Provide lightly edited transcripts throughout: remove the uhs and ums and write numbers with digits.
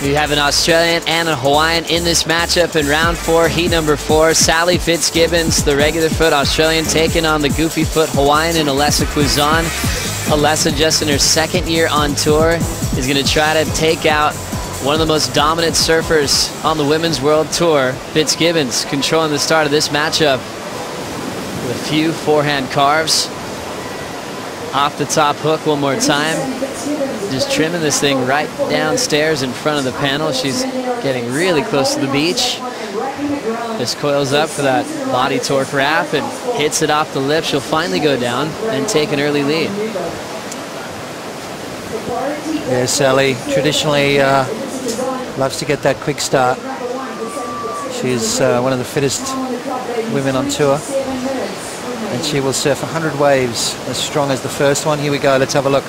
We have an Australian and a Hawaiian in this matchup in round 4, heat number 4. Sally Fitzgibbons, the regular foot Australian, taking on the goofy foot Hawaiian in Alessa Quizon. Alessa, just in her 2nd year on tour, is going to try to take out one of the most dominant surfers on the Women's World Tour. Fitzgibbons controlling the start of this matchup with a few forehand carves. Off the top hook one more time. Just trimming this thing right downstairs in front of the panel. She's getting really close to the beach. Just coils up for that body torque wrap and hits it off the lip. She'll finally go down and take an early lead. Yeah, Sally traditionally loves to get that quick start. She's one of the fittest women on tour. And she will surf 100 waves as strong as the first one. Here we go, let's have a look.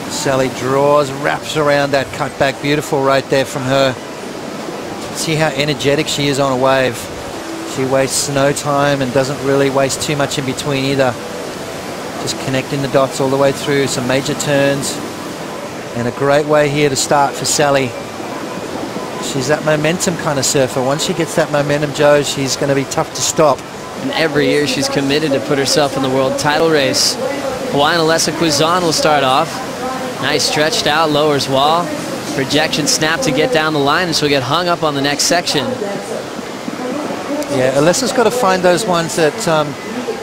Sally draws, wraps around that cutback. Beautiful right there from her. See how energetic she is on a wave. She wastes no time and doesn't really waste too much in between either. Just connecting the dots all the way through, some major turns. And a great way here to start for Sally. She's that momentum kind of surfer. Once she gets that momentum, Joe, she's going to be tough to stop. And every year she's committed to put herself in the world title race. Hawaiian Alessa Quizon will start off. Nice stretched out, lowers wall. Projection snap to get down the line, and she'll get hung up on the next section. Yeah, Alessa's got to find those ones that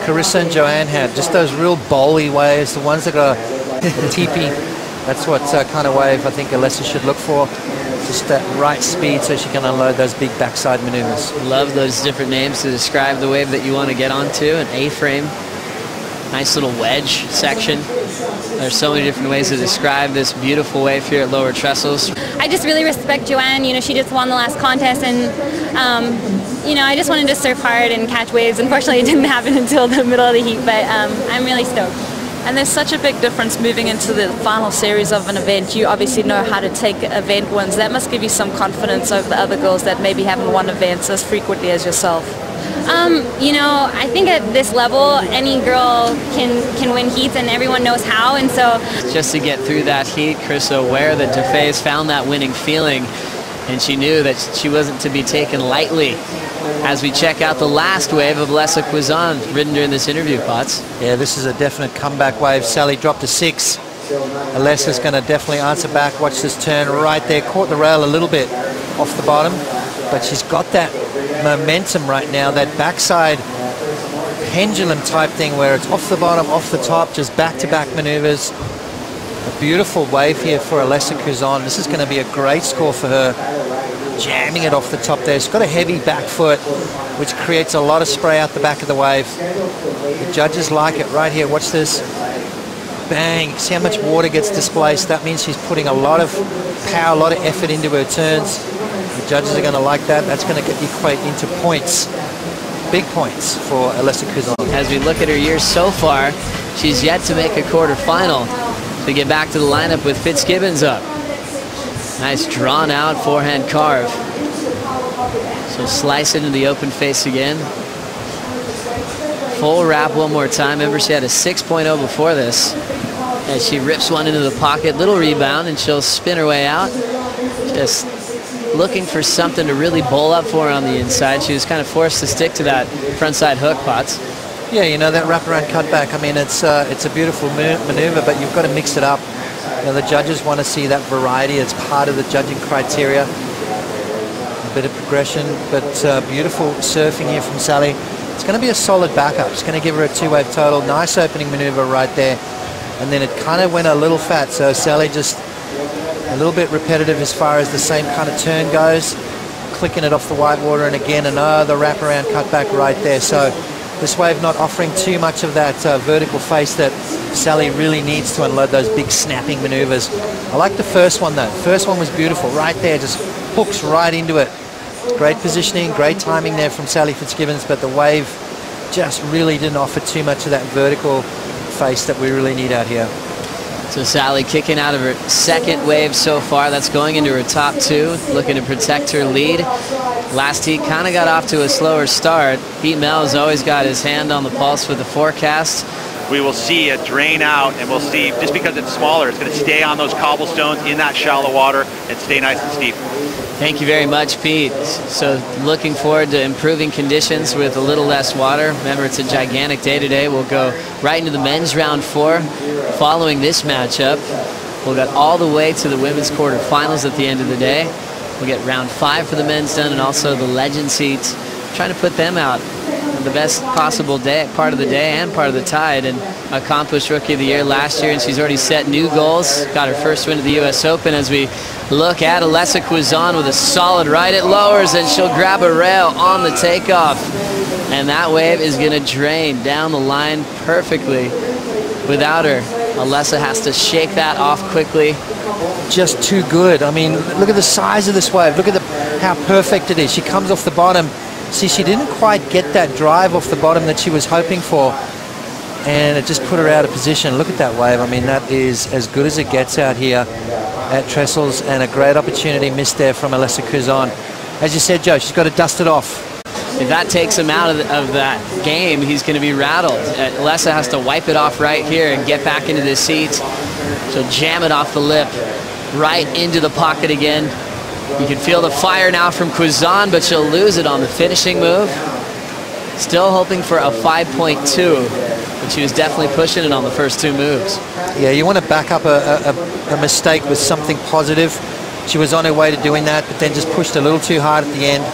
Carissa and Joanne had. Just those real bowly waves, the ones that got a teepee. That's what kind of wave I think Alessa should look for. Just that right speed so she can unload those big backside maneuvers. Love those different names to describe the wave that you want to get onto. An A-frame, nice little wedge section. There's so many different ways to describe this beautiful wave here at Lower Trestles. I just really respect Joanne. You know, she just won the last contest, and you know, I just wanted to surf hard and catch waves. Unfortunately, it didn't happen until the middle of the heat, but I'm really stoked. And there's such a big difference moving into the final series of an event. You obviously know how to take event wins. That must give you some confidence over the other girls that maybe haven't won events as frequently as yourself. You know, I think at this level, any girl can win heats, and everyone knows how. And so, just to get through that heat, Chris aware that DeFay's found that winning feeling, and she knew that she wasn't to be taken lightly. As we check out the last wave of Alessa Quizon, ridden during this interview, Potts. Yeah, this is a definite comeback wave. Sally dropped a 6. Alessa's going to definitely answer back. Watch this turn right there. Caught the rail a little bit off the bottom, but she's got that momentum right now, that backside pendulum type thing where it's off the bottom, off the top, just back-to-back maneuvers. A beautiful wave here for Alessa Quizon. This is going to be a great score for her. Jamming it off the top there. She's got a heavy back foot, which creates a lot of spray out the back of the wave. The judges like it right here. Watch this. Bang. See how much water gets displaced? That means she's putting a lot of power, a lot of effort into her turns. The judges are going to like that. That's going to equate into points. Big points for Alessa Quizon. As we look at her year so far, she's yet to make a quarterfinal to get back to the lineup with Fitzgibbons up. Nice drawn out forehand carve. So slice into the open face again. Full wrap one more time. Remember, she had a 6.0 before this. As she rips one into the pocket, little rebound, and she'll spin her way out. Just looking for something to really bowl up for her on the inside. She was kind of forced to stick to that frontside hook, Potts. Yeah, you know, that wraparound cutback, I mean, it's a beautiful maneuver, but you've got to mix it up. You know, the judges want to see that variety. It's part of the judging criteria. A bit of progression, but beautiful surfing here from Sally. It's going to be a solid backup. It's going to give her a 2-wave total. Nice opening maneuver right there. And then it kind of went a little fat, so Sally just a little bit repetitive as far as the same kind of turn goes. Clicking it off the white water, and again another wraparound cutback right there. So this wave not offering too much of that vertical face that Sally really needs to unload those big snapping maneuvers. I like the first one though. The first one was beautiful right there, just hooks right into it. Great positioning, great timing there from Sally Fitzgibbons, but the wave just really didn't offer too much of that vertical face that we really need out here. So Sally kicking out of her 2nd wave so far. That's going into her top 2, looking to protect her lead. Last heat kind of got off to a slower start. Pete Mel's always got his hand on the pulse with the forecast. we will see it drain out, and we'll see, just because it's smaller, it's going to stay on those cobblestones in that shallow water and stay nice and steep. Thank you very much, Pete. So looking forward to improving conditions with a little less water. Remember, it's a gigantic day today. We'll go right into the men's round 4. Following this matchup, we'll get all the way to the women's quarterfinals at the end of the day. We'll get round 5 for the men's done, and also the legend seats, trying to put them out the best possible day, part of the day and part of the tide. And accomplished Rookie of the Year last year, and she's already set new goals. Got her first win at the U.S. Open. As we look at Alessa Quizon with a solid right, it lowers, and she'll grab a rail on the takeoff. And that wave is going to drain down the line perfectly without her. Alessa has to shake that off quickly. Just too good. I mean, look at the size of this wave. Look at how perfect it is. She comes off the bottom. See, she didn't quite get that drive off the bottom that she was hoping for, and it just put her out of position. Look at that wave. I mean, that is as good as it gets out here at Trestles, and a great opportunity missed there from Alessa Quizon. As you said, Joe, she's got to dust it off. If that takes him out of that game, he's going to be rattled. Alessa has to wipe it off right here and get back into the seat. She'll jam it off the lip, right into the pocket again. You can feel the fire now from Quizon, but she'll lose it on the finishing move. Still hoping for a 5.2, but she was definitely pushing it on the first 2 moves. Yeah, you want to back up a mistake with something positive. She was on her way to doing that, but then just pushed a little too hard at the end.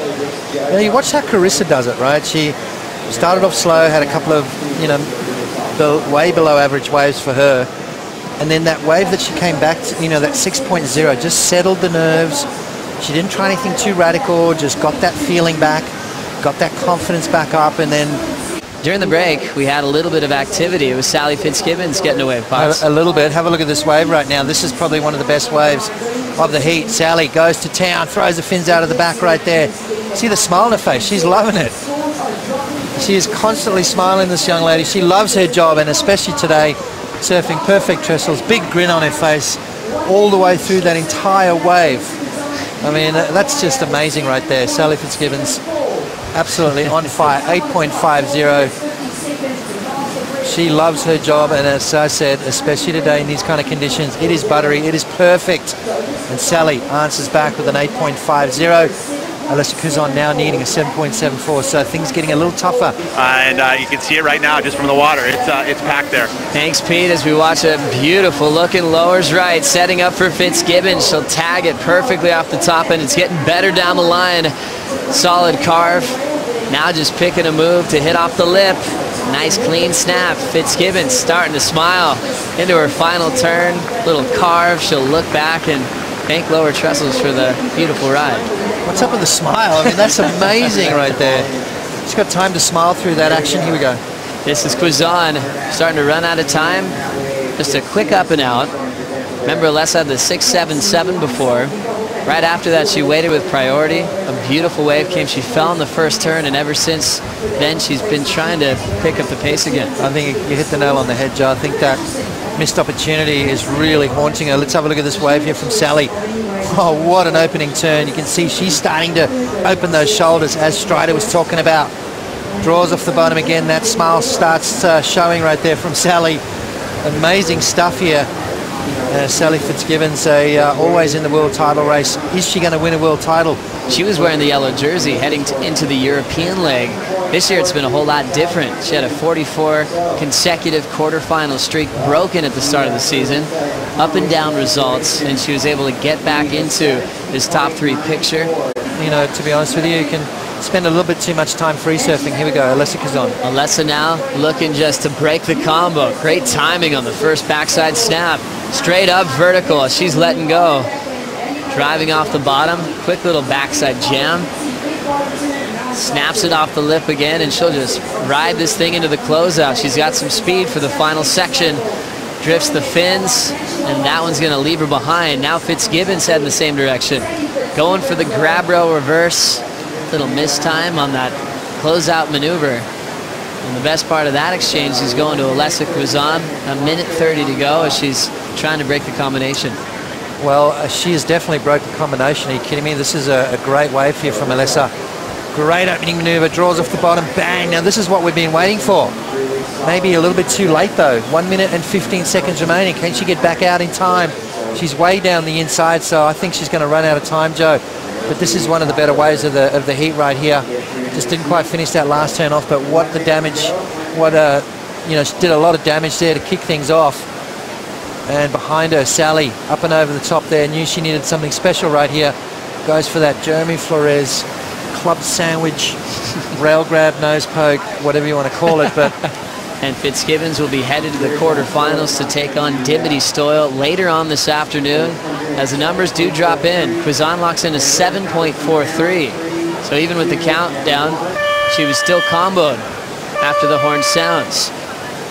You know, you watch how Carissa does it, right? She started off slow, had a couple of, way below average waves for her. And then that wave that she came back to, that 6.0, just settled the nerves. She didn't try anything too radical, just got that feeling back, got that confidence back up, and then... During the break, we had a little bit of activity. It was Sally Fitzgibbons getting away with putts. A little bit. Have a look at this wave right now. This is probably one of the best waves of the heat. Sally goes to town, throws the fins out of the back right there. See the smile on her face? She's loving it. She is constantly smiling, this young lady. She loves her job, and especially today, surfing perfect Trestles. Big grin on her face all the way through that entire wave. I mean, that's just amazing right there. Sally Fitzgibbons, absolutely on fire. 8.50. She loves her job, and as I said, especially today in these kind of conditions, it is buttery, it is perfect. And Sally answers back with an 8.50. Alessa Quizon now needing a 7.74, so things getting a little tougher. And you can see it right now just from the water. It's packed there. Thanks, Pete, as we watch a beautiful looking lowers right, setting up for Fitzgibbons. She'll tag it perfectly off the top, and it's getting better down the line. Solid carve. Now just picking a move to hit off the lip. Nice clean snap. Fitzgibbons starting to smile into her final turn. Little carve. She'll look back and thank Lower Trestles for the beautiful ride. What's up with the smile? I mean, that's amazing right there. She's got time to smile through that action. Here we go. This is Quizon starting to run out of time. Just a quick up and out. Remember, Alessa had the 6.77 before. Right after that, she waited with priority. A beautiful wave came. She fell on the first turn, and ever since then, she's been trying to pick up the pace again. I think you hit the nail on the head, Joe. I think that missed opportunity is really haunting her. Let's have a look at this wave here from Sally. Oh, what an opening turn. You can see she's starting to open those shoulders, as Strider was talking about. Draws off the bottom again. That smile starts showing right there from Sally. Amazing stuff here. Sally Fitzgibbons, always in the world title race. Is she going to win a world title? She was wearing the yellow jersey heading into the European leg. This year it's been a whole lot different. She had a 44 consecutive quarterfinal streak broken at the start of the season. Up and down results, and she was able to get back into this top 3 picture. You know, to be honest with you can spend a little bit too much time free surfing. Here we go, Alessa Quizon. Alessa now looking just to break the combo. Great timing on the first backside snap. Straight up vertical as she's letting go. Driving off the bottom, quick little backside jam. Snaps it off the lip again, and she'll just ride this thing into the closeout. She's got some speed for the final section. Drifts the fins, and that one's going to leave her behind. Now Fitzgibbons heading the same direction. Going for the grab row reverse. Little miss time on that closeout maneuver. And the best part of that exchange is going to Alessa Quizon. 1:30 to go as she's trying to break the combination. Well, she has definitely broke the combination. Are you kidding me? This is a great wave here from Alessa. Great opening maneuver, draws off the bottom, bang. Now this is what we've been waiting for. Maybe a little bit too late though. 1 minute and 15 seconds remaining. Can she get back out in time? She's way down the inside, so I think she's going to run out of time, Joe. But this is one of the better ways of the heat right here. Just didn't quite finish that last turn off, but what the damage, you know, she did a lot of damage there to kick things off. And behind her, Sally, up and over the top there, knew she needed something special right here. Goes for that Jeremy Flores club sandwich, rail grab, nose poke, whatever you want to call it. But and Fitzgibbons will be headed to the quarterfinals to take on Dimity Stoyle later on this afternoon as the numbers do drop in. Quizon locks in a 7.43. So even with the countdown, she was still comboed after the horn sounds.